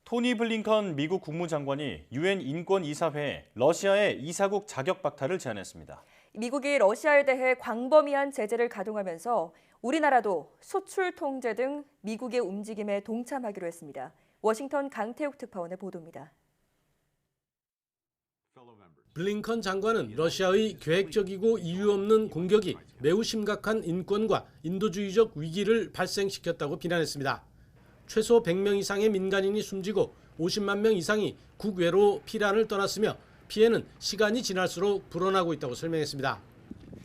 토니 블링컨 미국 국무장관이 유엔 인권이사회에 러시아의 이사국 자격 박탈을 제안했습니다. 미국이 러시아에 대해 광범위한 제재를 가동하면서 우리나라도 수출 통제 등 미국의 움직임에 동참하기로 했습니다. 워싱턴 강태욱 특파원의 보도입니다. 블링컨 장관은 러시아의 계획적이고 이유 없는 공격이 매우 심각한 인권과 인도주의적 위기를 발생시켰다고 비난했습니다. 최소 100명 이상의 민간인이 숨지고 50만 명 이상이 국외로 피란을 떠났으며 피해는 시간이 지날수록 불어나고 있다고 설명했습니다.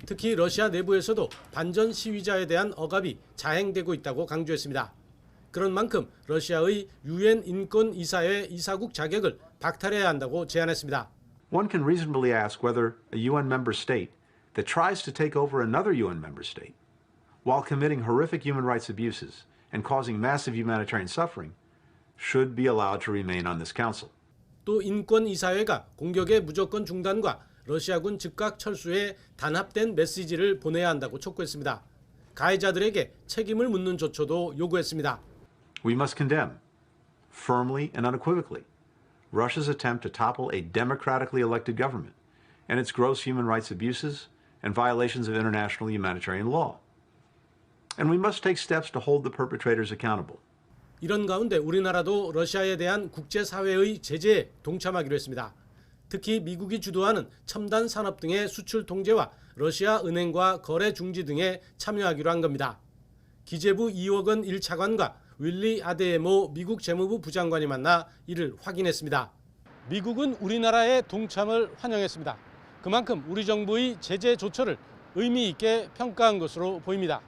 특히 러시아 내부에서도 반전 시위자에 대한 억압이 자행되고 있다고 강조했습니다. 그런 만큼 러시아의 유엔 인권이사회 이사국 자격을 박탈해야 한다고 제안했습니다. One can reasonably ask whether a UN member state that tries to take over another UN member state while committing horrific human rights abuses and causing massive humanitarian suffering should be allowed to remain on this council. 또 인권이사회가 공격의 무조건 중단과 러시아군 즉각 철수에 단합된 메시지를 보내야 한다고 촉구했습니다. 가해자들에게 책임을 묻는 조처도 요구했습니다. We must condemn, firmly and unequivocally, Russia's attempt to topple a democratically elected government and its gross human rights abuses and violations of international humanitarian law. And we must take steps to hold the perpetrators accountable. 이런 가운데 우리나라도 러시아에 대한 국제사회의 제재에 동참하기로 했습니다. 특히 미국이 주도하는 첨단 산업 등의 수출 통제와 러시아 은행과 거래 중지 등에 참여하기로 한 겁니다. 기재부 2억 원 1차관과 윌리 아데에모 미국 재무부 부장관이 만나 이를 확인했습니다. 미국은 우리나라의 동참을 환영했습니다. 그만큼 우리 정부의 제재 조처를 의미 있게 평가한 것으로 보입니다.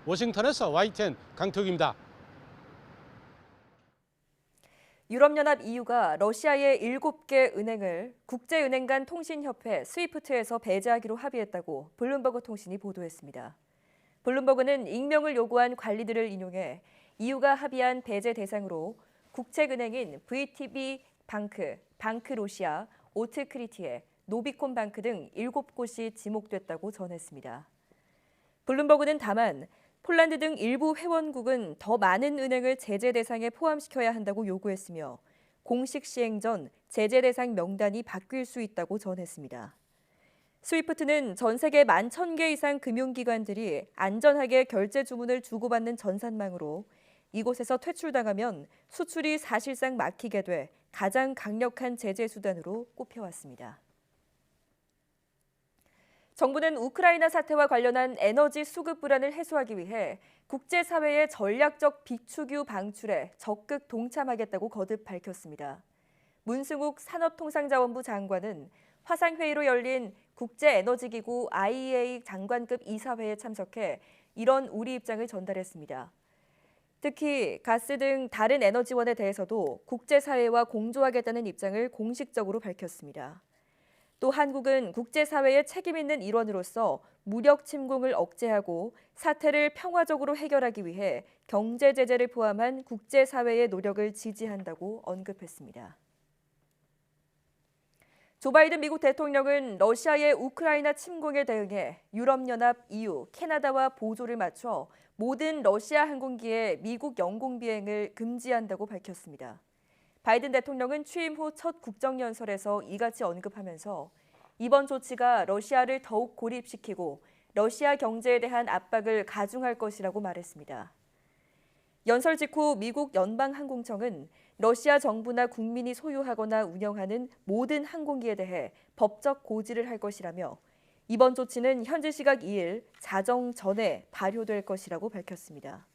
워싱턴에서 YTN 강태욱입니다. 유럽연합 EU가 러시아의 7개 은행을 국제은행 간 통신협회 스위프트에서 배제하기로 합의했다고 블룸버그 통신이 보도했습니다. 블룸버그는 익명을 요구한 관리들을 인용해 EU가 합의한 배제 대상으로 국책은행인 VTB 방크, 방크로시아, 오트크리티에, 노비콘방크 등 7곳이 지목됐다고 전했습니다. 블룸버그는 다만 폴란드 등 일부 회원국은 더 많은 은행을 제재 대상에 포함시켜야 한다고 요구했으며 공식 시행 전 제재 대상 명단이 바뀔 수 있다고 전했습니다. 스위프트는 전 세계 11,000개 이상 금융기관들이 안전하게 결제 주문을 주고받는 전산망으로 이곳에서 퇴출당하면 수출이 사실상 막히게 돼 가장 강력한 제재 수단으로 꼽혀왔습니다. 정부는 우크라이나 사태와 관련한 에너지 수급 불안을 해소하기 위해 국제사회의 전략적 비축유 방출에 적극 동참하겠다고 거듭 밝혔습니다. 문승욱 산업통상자원부 장관은 화상회의로 열린 국제에너지기구 IEA 장관급 이사회에 참석해 이런 우리 입장을 전달했습니다. 특히 가스 등 다른 에너지원에 대해서도 국제사회와 공조하겠다는 입장을 공식적으로 밝혔습니다. 또 한국은 국제사회의 책임 있는 일원으로서 무력 침공을 억제하고 사태를 평화적으로 해결하기 위해 경제 제재를 포함한 국제사회의 노력을 지지한다고 언급했습니다. 조 바이든 미국 대통령은 러시아의 우크라이나 침공에 대응해 유럽연합, EU, 캐나다와 보조를 맞춰 모든 러시아 항공기의 미국 영공 비행을 금지한다고 밝혔습니다. 바이든 대통령은 취임 후 첫 국정연설에서 이같이 언급하면서 이번 조치가 러시아를 더욱 고립시키고 러시아 경제에 대한 압박을 가중할 것이라고 말했습니다. 연설 직후 미국 연방항공청은 러시아 정부나 국민이 소유하거나 운영하는 모든 항공기에 대해 법적 고지를 할 것이라며 이번 조치는 현지 시각 2일 자정 전에 발효될 것이라고 밝혔습니다.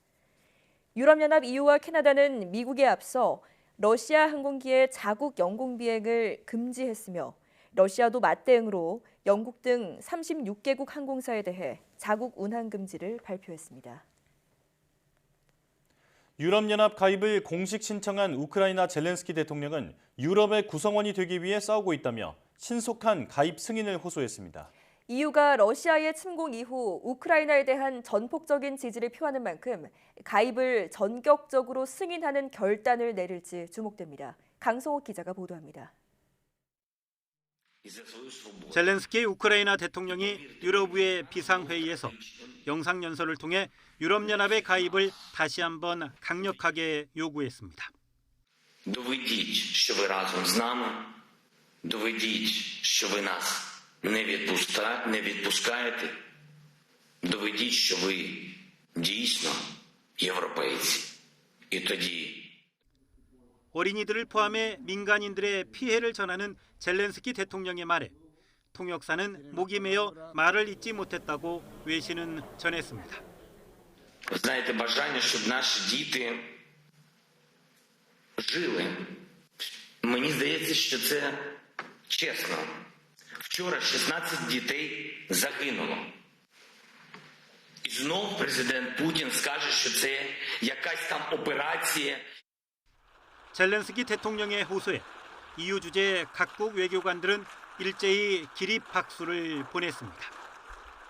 유럽연합 EU와 캐나다는 미국에 앞서 러시아 항공기의 자국 영공 비행을 금지했으며 러시아도 맞대응으로 영국 등 36개국 항공사에 대해 자국 운항 금지를 발표했습니다. 유럽연합 가입을 공식 신청한 우크라이나 젤렌스키 대통령은 유럽의 구성원이 되기 위해 싸우고 있다며 신속한 가입 승인을 호소했습니다. EU가 러시아의 침공 이후 우크라이나에 대한 전폭적인 지지를 표하는 만큼 가입을 전격적으로 승인하는 결단을 내릴지 주목됩니다. 강성옥 기자가 보도합니다. 젤렌스키 우크라이나 대통령이 유럽의 비상회의에서 영상연설을 통해 유럽연합의 가입을 다시 한번 강력하게 요구했습니다. Доведіть, що ви разом з нами. Доведіть, що ви нас не відпускаєте. Доведіть, що ви дійсно європейці. І тоді 어린이들을 포함해 민간인들의 피해를 전하는 젤렌스키 대통령의 말에 통역사는 목이 메어 말을 잇지 못했다고 외신은 전했습니다. знаєте, бажання, щоб наші діти жили. Мені здається, що це чесно. Вчора 16 дітей загинуло. І знов президент Путін скаже, що це якась там операція. 젤렌스키 대통령의 호소에 EU 주재 각국 외교관들은 일제히 기립 박수를 보냈습니다.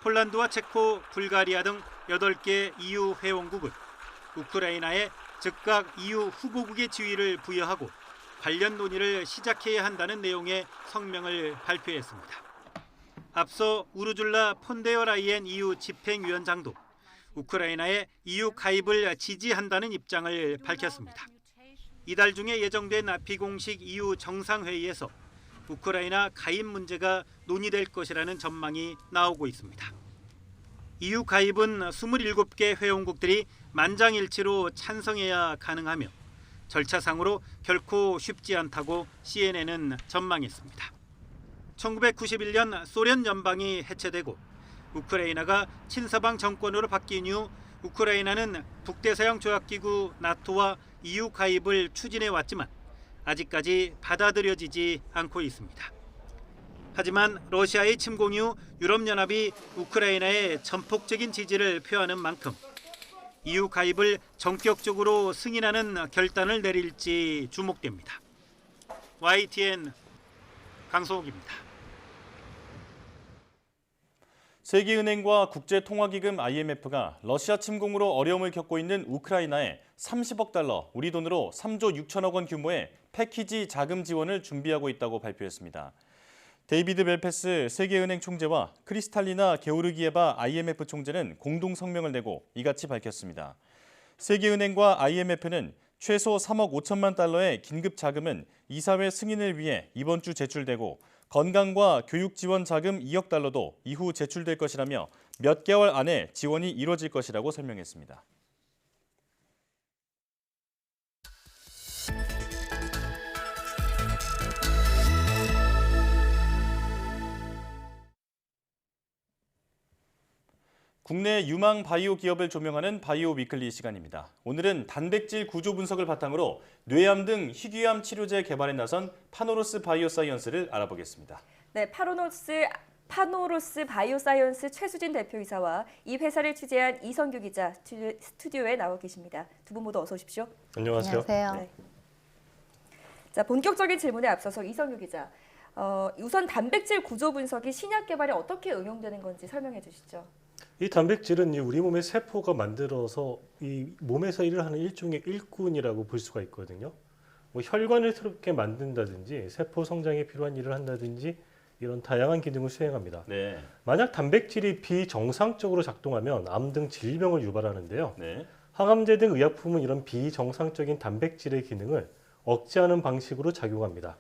폴란드와 체코, 불가리아 등 8개 EU 회원국은 우크라이나에 즉각 EU 후보국의 지위를 부여하고 관련 논의를 시작해야 한다는 내용의 성명을 발표했습니다. 앞서 우르줄라 폰데어 라이엔 EU 집행위원장도 우크라이나의 EU 가입을 지지한다는 입장을 밝혔습니다. 이달 중에 예정된 비공식 EU 정상회의에서 우크라이나 가입 문제가 논의될 것이라는 전망이 나오고 있습니다. EU 가입은 27개 회원국들이 만장일치로 찬성해야 가능하며 절차상으로 결코 쉽지 않다고 CNN은 전망했습니다. 1991년 소련 연방이 해체되고 우크라이나가 친서방 정권으로 바뀐 이후 우크라이나는 북대서양 조약기구 나토와 EU 가입을 추진해 왔지만 아직까지 받아들여지지 않고 있습니다. 하지만 러시아의 침공 이후 유럽연합이 우크라이나에 전폭적인 지지를 표하는 만큼 EU 가입을 전격적으로 승인하는 결단을 내릴지 주목됩니다. YTN 강성욱입니다. 세계은행과 국제통화기금 IMF가 러시아 침공으로 어려움을 겪고 있는 우크라이나에 30억 달러, 우리 돈으로 3조 6천억 원 규모의 패키지 자금 지원을 준비하고 있다고 발표했습니다. 데이비드 멜페스 세계은행 총재와 크리스탈리나 게오르기에바 IMF 총재는 공동 성명을 내고 이같이 밝혔습니다. 세계은행과 IMF는 최소 3억 5천만 달러의 긴급 자금은 이사회 승인을 위해 이번 주 제출되고 건강과 교육 지원 자금 2억 달러도 이후 제출될 것이라며 몇 개월 안에 지원이 이뤄질 것이라고 설명했습니다. 국내 유망 바이오 기업을 조명하는 바이오 위클리 시간입니다. 오늘은 단백질 구조 분석을 바탕으로 뇌암 등 희귀암 치료제 개발에 나선 파노로스 바이오사이언스를 알아보겠습니다. 네, 파노로스 바이오사이언스 최수진 대표이사와 이 회사를 취재한 이성규 기자 스튜디오에 나와 계십니다. 두 분 모두 어서 오십시오. 안녕하세요. 네. 자, 본격적인 질문에 앞서서 이성규 기자, 우선 단백질 구조 분석이 신약 개발에 어떻게 응용되는 건지 설명해 주시죠. 이 단백질은 우리 몸의 세포가 만들어서 이 몸에서 일을 하는 일종의 일꾼이라고 볼 수가 있거든요. 뭐 혈관을 새롭게 만든다든지 세포 성장에 필요한 일을 한다든지 이런 다양한 기능을 수행합니다. 네. 만약 단백질이 비정상적으로 작동하면 암 등 질병을 유발하는데요. 네. 항암제 등 의약품은 이런 비정상적인 단백질의 기능을 억제하는 방식으로 작용합니다.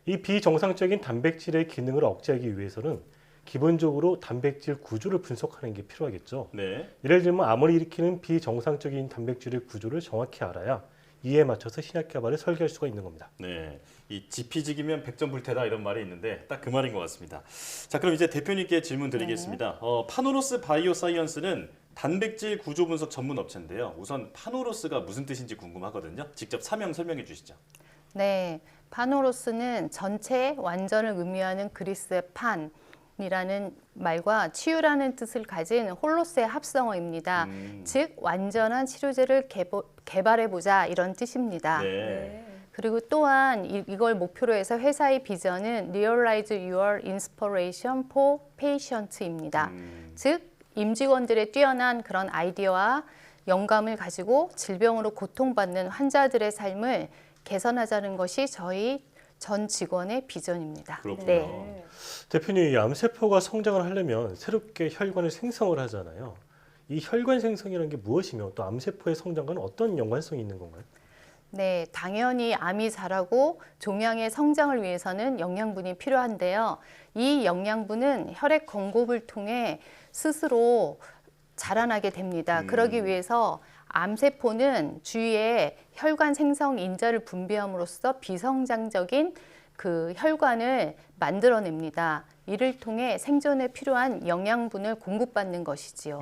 이 비정상적인 단백질의 기능을 억제하기 위해서는 기본적으로 단백질 구조를 분석하는 게 필요하겠죠. 네. 예를 들면 암을 일으키는 비정상적인 단백질의 구조를 정확히 알아야 이에 맞춰서 신약 개발을 설계할 수가 있는 겁니다. 네, 이 지피지기면 백전불태다 이런 말이 있는데 딱 그 말인 것 같습니다. 자, 그럼 이제 대표님께 질문 드리겠습니다. 파노로스 바이오사이언스는 단백질 구조 분석 전문 업체인데요. 우선 파노로스가 무슨 뜻인지 궁금하거든요. 직접 사명 설명해 주시죠. 네, 파노로스는 전체 완전을 의미하는 그리스의 판이라는 말과 치유라는 뜻을 가진 홀로스의 합성어입니다. 즉 완전한 치료제를 개발해보자 이런 뜻입니다. 네. 그리고 또한 이걸 목표로 해서 회사의 비전은 Realize Your Inspiration for Patient입니다. 즉 임직원들의 뛰어난 그런 아이디어와 영감을 가지고 질병으로 고통받는 환자들의 삶을 개선하자는 것이 저희 전 직원의 비전입니다. 그렇군요. 네. 대표님, 이 암세포가 성장을 하려면 새롭게 혈관을 생성을 하잖아요. 이 혈관 생성이라는 게 무엇이며 또 암세포의 성장과는 어떤 연관성이 있는 건가요? 네, 당연히 암이 자라고 종양의 성장을 위해서는 영양분이 필요한데요. 이 영양분은 혈액 공급을 통해 스스로 자라나게 됩니다. 그러기 위해서 암세포는 주위에 혈관 생성 인자를 분비함으로써 비성장적인 그 혈관을 만들어냅니다. 이를 통해 생존에 필요한 영양분을 공급받는 것이지요.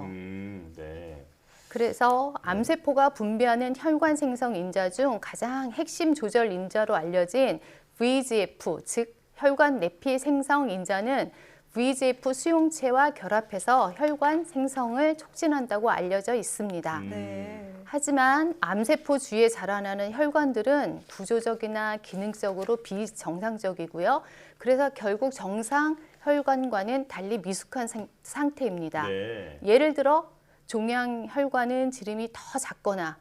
네. 그래서 암세포가 분비하는 혈관 생성 인자 중 가장 핵심 조절 인자로 알려진 VEGF, 즉 혈관 내피 생성 인자는 VEGF 수용체와 결합해서 혈관 생성을 촉진한다고 알려져 있습니다. 하지만 암세포 주위에 자라나는 혈관들은 구조적이나 기능적으로 비정상적이고요. 그래서 결국 정상 혈관과는 달리 미숙한 상태입니다. 네. 예를 들어 종양 혈관은 지름이 더 작거나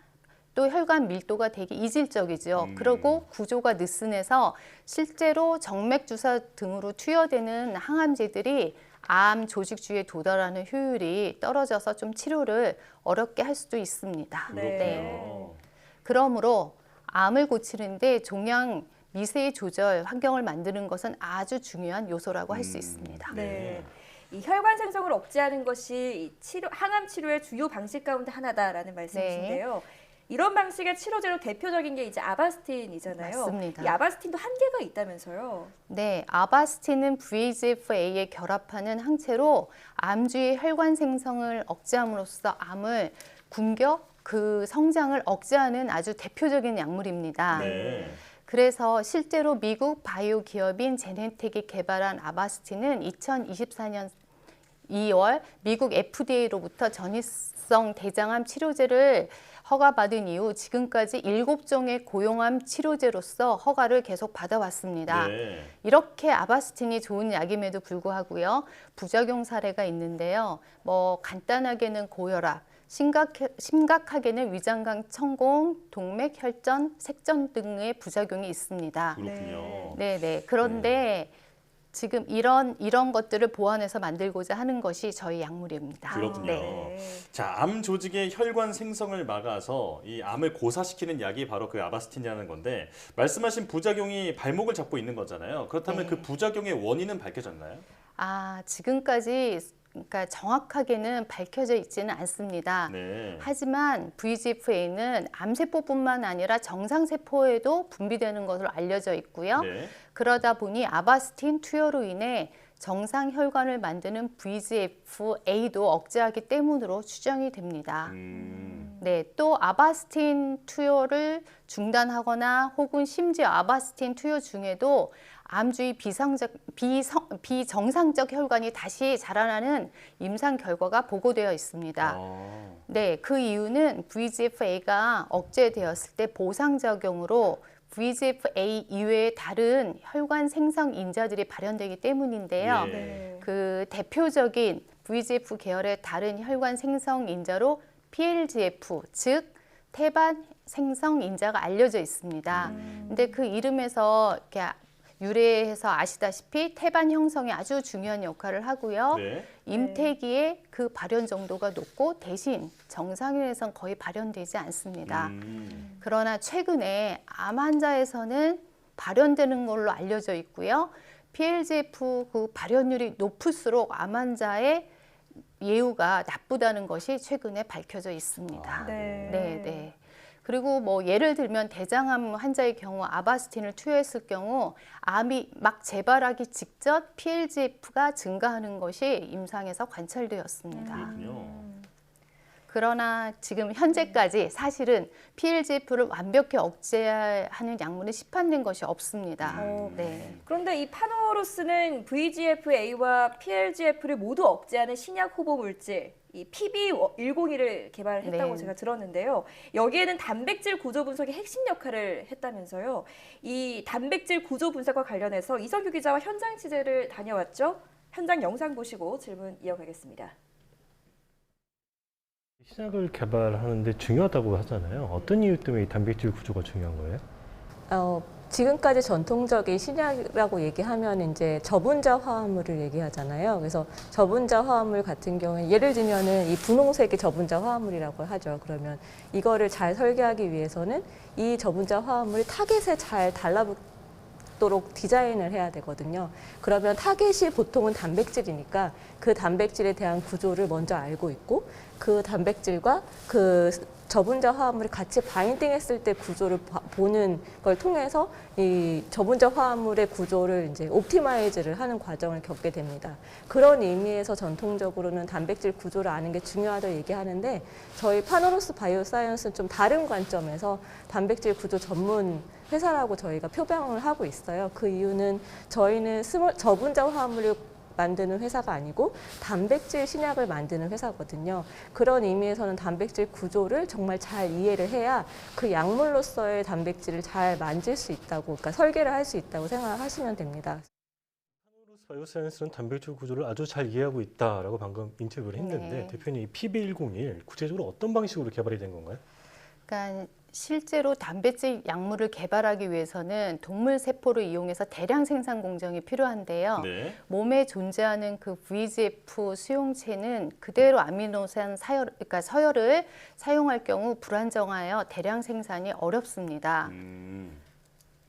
또 혈관 밀도가 되게 이질적이죠. 그리고 구조가 느슨해서 실제로 정맥 주사 등으로 투여되는 항암제들이 암 조직 주위에 도달하는 효율이 떨어져서 좀 치료를 어렵게 할 수도 있습니다. 그렇군요. 그러므로 암을 고치는데 종양 미세의 조절 환경을 만드는 것은 아주 중요한 요소라고 할 수 있습니다. 네. 이 혈관 생성을 억제하는 것이 항암 치료의 주요 방식 가운데 하나다라는 말씀이신데요. 이런 방식의 치료제로 대표적인 게 이제 아바스틴이잖아요. 맞습니다. 이 아바스틴도 한계가 있다면서요? 네, 아바스틴은 VEGF-A에 결합하는 항체로 암 주위 혈관 생성을 억제함으로써 암을 궁격, 그 성장을 억제하는 아주 대표적인 약물입니다. 네. 그래서 실제로 미국 바이오 기업인 제네텍이 개발한 아바스틴은 2024년 2월 미국 FDA로부터 전이성 대장암 치료제를 허가받은 이후 지금까지 7종의 고용암 치료제로서 허가를 계속 받아왔습니다. 네. 이렇게 아바스틴이 좋은 약임에도 불구하고요. 부작용 사례가 있는데요. 뭐 간단하게는 고혈압, 심각하게는 위장관 천공, 동맥 혈전, 색전 등의 부작용이 있습니다. 그렇군요. 네. 그런데 지금 이런 것들을 보완해서 만들고자 하는 것이 저희 약물입니다. 그렇군요. 자, 암 조직의 혈관 생성을 막아서 이 암을 고사시키는 약이 바로 그 아바스틴이라는 건데 말씀하신 부작용이 발목을 잡고 있는 거잖아요. 그렇다면 그 부작용의 원인은 밝혀졌나요? 지금까지 그러니까 정확하게는 밝혀져 있지는 않습니다. 네. 하지만 VEGF-A는 암세포뿐만 아니라 정상세포에도 분비되는 것으로 알려져 있고요. 네. 그러다 보니 아바스틴 투여로 인해 정상 혈관을 만드는 VEGF-A도 억제하기 때문으로 추정이 됩니다. 네, 또 아바스틴 투여를 중단하거나 혹은 심지어 아바스틴 투여 중에도 암 주위 비정상적 혈관이 다시 자라나는 임상 결과가 보고되어 있습니다. 네, 그 이유는 VEGF-A가 억제되었을 때 보상작용으로 VEGF-A 이외의 다른 혈관 생성 인자들이 발현되기 때문인데요. 네. 그 대표적인 VEGF 계열의 다른 혈관 생성 인자로 PLGF, 즉 태반 생성 인자가 알려져 있습니다. 근데 그 이름에서 이렇게 유래해서 아시다시피 태반 형성에 아주 중요한 역할을 하고요. 네. 임태기에 그 발현 정도가 높고 대신 정상인에선 거의 발현되지 않습니다. 그러나 최근에 암 환자에서는 발현되는 걸로 알려져 있고요. PLGF 그 발현율이 높을수록 암 환자의 예후가 나쁘다는 것이 최근에 밝혀져 있습니다. 네. 그리고 뭐 예를 들면 대장암 환자의 경우 아바스틴을 투여했을 경우 암이 막 재발하기 직전 PLGF가 증가하는 것이 임상에서 관찰되었습니다. 그렇군요. 그러나 지금 현재까지 사실은 PLGF를 완벽히 억제하는 약물은 시판된 것이 없습니다. 네. 그런데 이 파노로스는 VEGF-A와 PLGF를 모두 억제하는 신약 후보 물질 이 PB101을 개발했다고 네. 제가 들었는데요. 여기에는 단백질 구조 분석의 핵심 역할을 했다면서요. 이 단백질 구조 분석과 관련해서 이성규 기자와 현장 취재를 다녀왔죠. 현장 영상 보시고 질문 이어가겠습니다. 신약을 개발하는데 중요하다고 하잖아요. 어떤 이유 때문에 이 단백질 구조가 중요한 거예요? 지금까지 전통적인 신약이라고 얘기하면 이제 저분자 화합물을 얘기하잖아요. 그래서 저분자 화합물 같은 경우에 예를 들면은 이 분홍색이 저분자 화합물이라고 하죠. 그러면 이거를 잘 설계하기 위해서는 이 저분자 화합물이 타겟에 잘 달라붙도록 디자인을 해야 되거든요. 그러면 타겟이 보통은 단백질이니까 그 단백질에 대한 구조를 먼저 알고 있고 그 단백질과 그 저분자 화합물이 같이 바인딩했을 때 구조를 보는 걸 통해서 이 저분자 화합물의 구조를 이제 옵티마이즈를 하는 과정을 겪게 됩니다. 그런 의미에서 전통적으로는 단백질 구조를 아는 게 중요하다고 얘기하는데 저희 파노로스 바이오사이언스는 좀 다른 관점에서 단백질 구조 전문 회사라고 저희가 표방을 하고 있어요. 그 이유는 저희는 저분자 화합물을 만드는 회사가 아니고 단백질 신약을 만드는 회사거든요. 그런 의미에서는 단백질 구조를 정말 잘 이해를 해야 그 약물로서의 단백질을 잘 만질 수 있다고, 그러니까 설계를 할 수 있다고 생각하시면 됩니다. 파노로스 바이오사이언스는 단백질 구조를 아주 잘 이해하고 있다라고 방금 인터뷰를 했는데 네. 대표님 이 PB101 구체적으로 어떤 방식으로 개발이 된 건가요? 그러니까 실제로 단백질 약물을 개발하기 위해서는 동물 세포를 이용해서 대량 생산 공정이 필요한데요. 네. 몸에 존재하는 그 VEGF 수용체는 그대로 아미노산 그러니까 서열을 사용할 경우 불안정하여 대량 생산이 어렵습니다.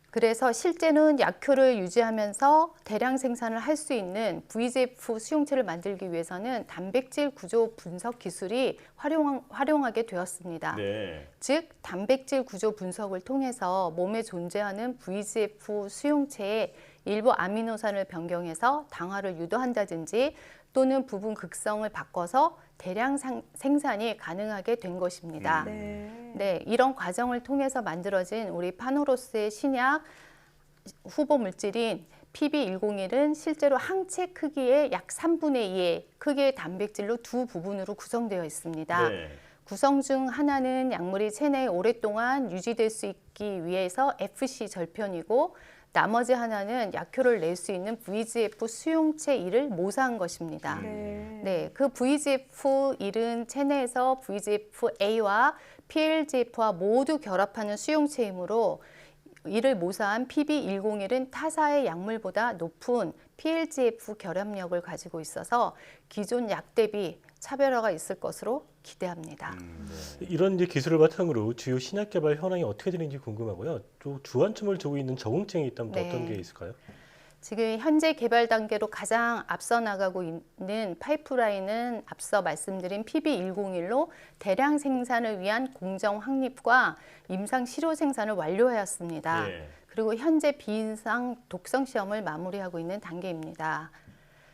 그래서 실제는 약효를 유지하면서 대량 생산을 할 수 있는 VEGF 수용체를 만들기 위해서는 단백질 구조 분석 기술이 활용하게 되었습니다. 네. 즉 단백질 구조 분석을 통해서 몸에 존재하는 VEGF 수용체의 일부 아미노산을 변경해서 당화를 유도한다든지 또는 부분 극성을 바꿔서 대량 생산이 가능하게 된 것입니다. 네, 이런 과정을 통해서 만들어진 우리 파노로스의 신약 후보 물질인 PB101은 실제로 항체 크기의 약 3분의 2의 크기의 단백질로 두 부분으로 구성되어 있습니다. 네. 구성 중 하나는 약물이 체내에 오랫동안 유지될 수 있기 위해서 FC 절편이고 나머지 하나는 약효를 낼 수 있는 VEGF 수용체 1을 모사한 것입니다. 네, 그 VEGF 1은 체내에서 VEGF-A와 PLGF와 모두 결합하는 수용체이므로 이를 모사한 PB101은 타사의 약물보다 높은 PLGF 결합력을 가지고 있어서 기존 약 대비 차별화가 있을 것으로 기대합니다. 이런 이제 기술을 바탕으로 주요 신약 개발 현황이 어떻게 되는지 궁금하고요. 또 주안점을 두고 있는 적응증이 있다면 또 네. 어떤 게 있을까요? 지금 현재 개발 단계로 가장 앞서 나가고 있는 파이프라인은 앞서 말씀드린 PB101로 대량 생산을 위한 공정 확립과 임상 실효 생산을 완료하였습니다. 네. 그리고 현재 비임상 독성 시험을 마무리하고 있는 단계입니다.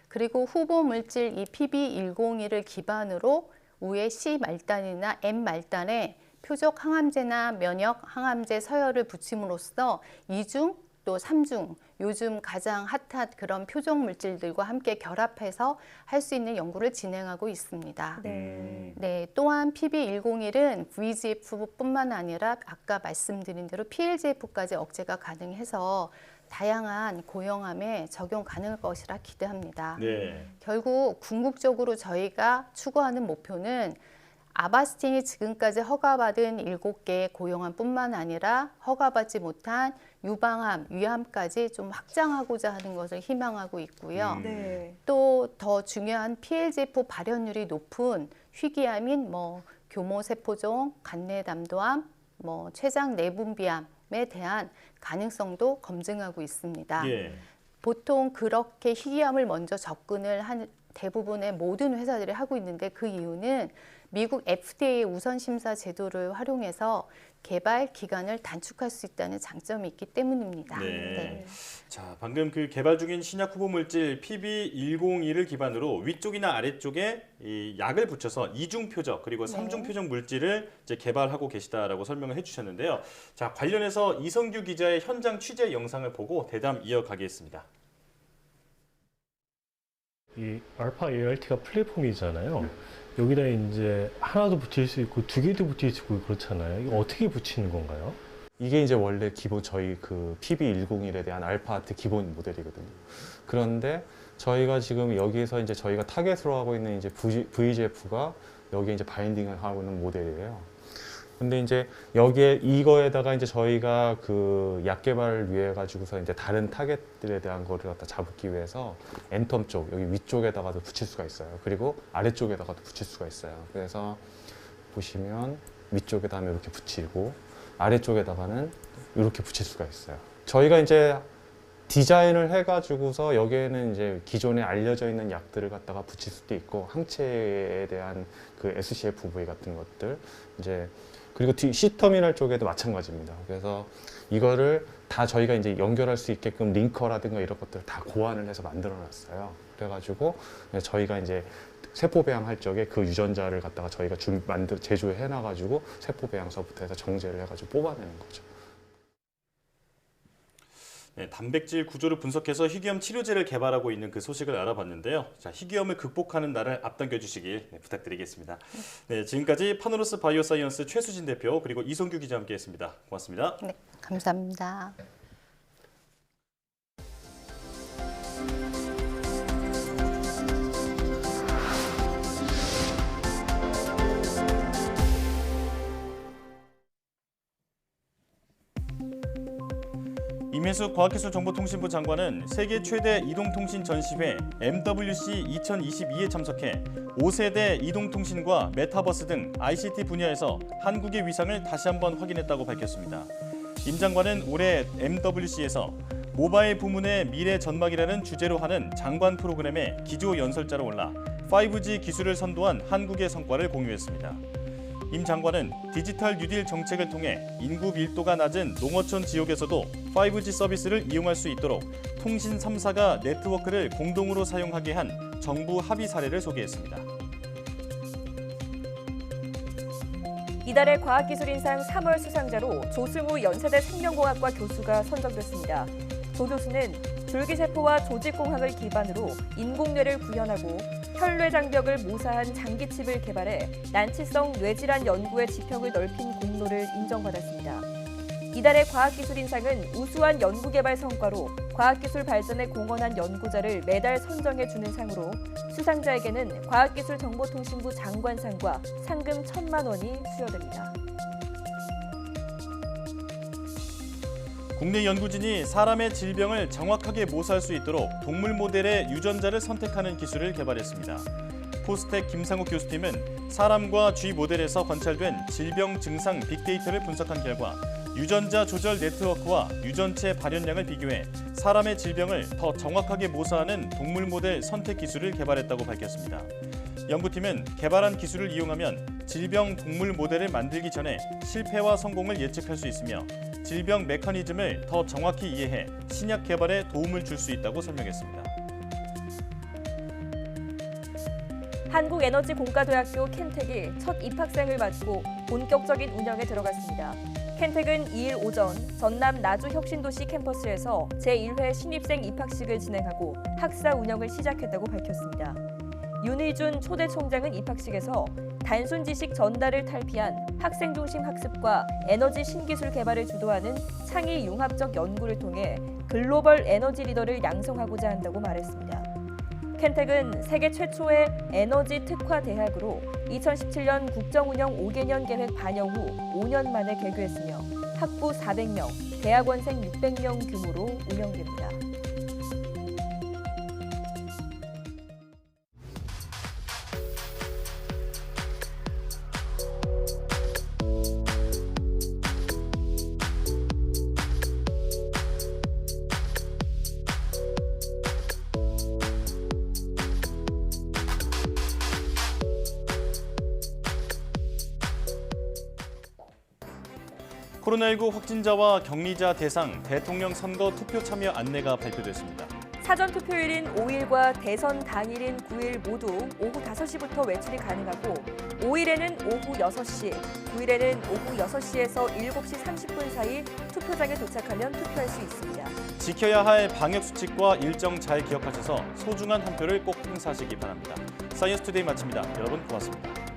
그리고 후보 물질 이 PB101을 기반으로 우에 C 말단이나 M 말단에 표적 항암제나 면역 항암제 서열을 붙임으로써 이중 또 삼중, 요즘 가장 핫한 그런 표적 물질들과 함께 결합해서 할 수 있는 연구를 진행하고 있습니다. 네, 또한 PB101은 VEGF뿐만 아니라 아까 말씀드린 대로 PLGF까지 억제가 가능해서 다양한 고형암에 적용 가능할 것이라 기대합니다. 네. 결국 궁극적으로 저희가 추구하는 목표는 아바스틴이 지금까지 허가받은 7개의 고형암뿐만 아니라 허가받지 못한 유방암, 위암까지 좀 확장하고자 하는 것을 희망하고 있고요. 또 더 중요한 PLGF 발현율이 높은 희귀암인 교모세포종, 간내담도암, 췌장 내분비암에 대한 가능성도 검증하고 있습니다. 예. 보통 그렇게 희귀암을 먼저 접근을 한 대부분의 모든 회사들이 하고 있는데 그 이유는 미국 FDA 우선 심사 제도를 활용해서 개발 기간을 단축할 수 있다는 장점이 있기 때문입니다. 네. 자, 방금 그 개발 중인 신약 후보 물질 PB101을 기반으로 위쪽이나 아래쪽에 이 약을 붙여서 이중 표적 그리고 삼중 표적 물질을 이제 개발하고 계시다라고 설명을 해주셨는데요. 자, 관련해서 이성규 기자의 현장 취재 영상을 보고 대담 이어가겠습니다. 이 알파 ART가 플랫폼이잖아요. 여기다 이제 하나도 붙일 수 있고 2개도 붙일 수 있고 그렇잖아요. 이거 어떻게 붙이는 건가요? 이게 이제 원래 기본 저희 그 PB101에 대한 알파아트 기본 모델이거든요. 그런데 저희가 지금 여기에서 이제 저희가 타겟으로 하고 있는 이제 VEGF가 여기에 이제 바인딩을 하고 있는 모델이에요. 근데 이제 여기에 이거에다가 이제 저희가 그 약 개발을 위해 가지고서 이제 다른 타겟들에 대한 거를 갖다 잡기 위해서 엔텀 쪽 여기 위쪽에다가도 붙일 수가 있어요. 그리고 아래쪽에다가도 붙일 수가 있어요. 그래서 보시면 위쪽에다 하면 이렇게 붙이고 아래쪽에다가는 이렇게 붙일 수가 있어요. 저희가 이제 디자인을 해가지고서 여기에는 이제 기존에 알려져 있는 약들을 갖다가 붙일 수도 있고 항체에 대한 그 SCFV 같은 것들 이제 그리고 C터미널 쪽에도 마찬가지입니다. 그래서 이거를 다 저희가 이제 연결할 수 있게끔 링커라든가 이런 것들을 다 고안을 해서 만들어 놨어요. 그래가지고 저희가 이제 세포 배양할 적에 그 유전자를 갖다가 저희가 제조해 놔가지고 세포 배양서부터 해서 정제를 해가지고 뽑아내는 거죠. 네, 단백질 구조를 분석해서 희귀암 치료제를 개발하고 있는 그 소식을 알아봤는데요. 자, 희귀암을 극복하는 날을 앞당겨 주시길 부탁드리겠습니다. 네, 지금까지 파노러스 바이오사이언스 최수진 대표 그리고 이성규 기자와 함께했습니다. 고맙습니다. 네, 감사합니다. 임혜숙 과학기술정보통신부 장관은 세계 최대 이동통신 전시회 MWC 2022에 참석해 5세대 이동통신과 메타버스 등 ICT 분야에서 한국의 위상을 다시 한번 확인했다고 밝혔습니다. 임 장관은 올해 MWC에서 모바일 부문의 미래 전망이라는 주제로 하는 장관 프로그램에 기조 연설자로 올라 5G 기술을 선도한 한국의 성과를 공유했습니다. 임 장관은 디지털 뉴딜 정책을 통해 인구 밀도가 낮은 농어촌 지역에서도 5G 서비스를 이용할 수 있도록 통신 3사가 네트워크를 공동으로 사용하게 한 정부 합의 사례를 소개했습니다. 이달의 과학기술인상 3월 수상자로 조승우 연세대 생명공학과 교수가 선정됐습니다. 조 교수는 줄기세포와 조직공학을 기반으로 인공뇌를 구현하고 혈뇌 장벽을 모사한 장기칩을 개발해 난치성 뇌질환 연구의 지평을 넓힌 공로를 인정받았습니다. 이달의 과학기술인상은 우수한 연구개발 성과로 과학기술 발전에 공헌한 연구자를 매달 선정해주는 상으로 수상자에게는 과학기술정보통신부 장관상과 상금 1,000만 원이 수여됩니다. 국내 연구진이 사람의 질병을 정확하게 모사할 수 있도록 동물 모델의 유전자를 선택하는 기술을 개발했습니다. 포스텍 김상욱 교수팀은 사람과 쥐 모델에서 관찰된 질병 증상 빅데이터를 분석한 결과 유전자 조절 네트워크와 유전체 발현량을 비교해 사람의 질병을 더 정확하게 모사하는 동물 모델 선택 기술을 개발했다고 밝혔습니다. 연구팀은 개발한 기술을 이용하면 질병 동물 모델을 만들기 전에 실패와 성공을 예측할 수 있으며 질병 메커니즘을 더 정확히 이해해 신약 개발에 도움을 줄 수 있다고 설명했습니다. 한국에너지공과대학교 켄텍이 첫 입학생을 맞고 본격적인 운영에 들어갔습니다. 켄텍은 2일 오전 전남 나주혁신도시 캠퍼스에서 제1회 신입생 입학식을 진행하고 학사 운영을 시작했다고 밝혔습니다. 윤의준 초대 총장은 입학식에서 단순 지식 전달을 탈피한 학생 중심 학습과 에너지 신기술 개발을 주도하는 창의 융합적 연구를 통해 글로벌 에너지 리더를 양성하고자 한다고 말했습니다. 켄텍은 세계 최초의 에너지 특화 대학으로 2017년 국정운영 5개년 계획 반영 후 5년 만에 개교했으며 학부 400명, 대학원생 600명 규모로 운영됩니다. 코로나19 확진자와 격리자 대상 대통령 선거 투표 참여 안내가 발표됐습니다. 사전 투표일인 5일과 대선 당일인 9일 모두 오후 5시부터 외출이 가능하고 5일에는 오후 6시, 9일에는 오후 6시에서 7시 30분 사이 투표장에 도착하면 투표할 수 있습니다. 지켜야 할 방역수칙과 일정 잘 기억하셔서 소중한 한 표를 꼭 행사하시기 바랍니다. 사이언스투데이 마칩니다. 여러분 고맙습니다.